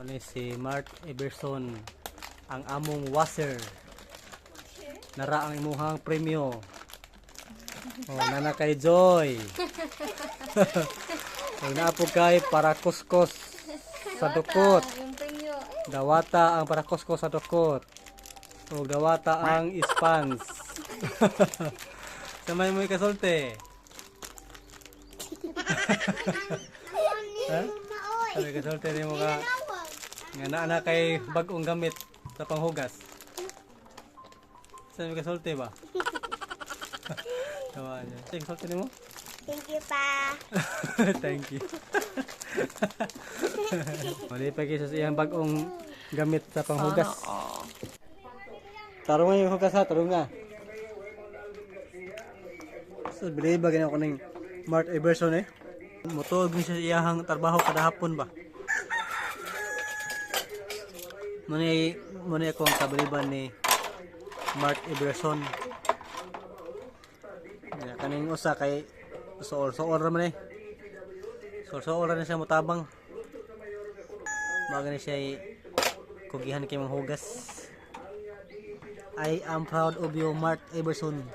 Ano si Mart Everson, ang among washer. Nara ang imuhang premyo. Oh, nana kay Joy. Huwag na po kay para kuskos sa dukot. Yung premyo. Dawata ang para kuskos sa dukot. O dawata ang ispans. Samay mo ikasulti. Ha? Sabi kasulti ni mo ka. Nga na kay bagong gamit sa panghugas. Sabi kasulti ba? Tawa niya. Sige, kasulti ni mo? Thank you pa. Thank you. Mali pa kisa sa iyang bagong gamit sa panghugas. Tarong nga yung hugas ha, tarong nga. So, bilay ba ganyan ako ng Mart Everson eh? Mutog ni siya iyahang trabaho kada hapon ba? Muna akong kabiliban ni Mart Everson. Kaning usa kay soor man eh. Soor na siya mutabang. Baga ni siya kugihan kay manghugas. I am proud of you, Mart Everson.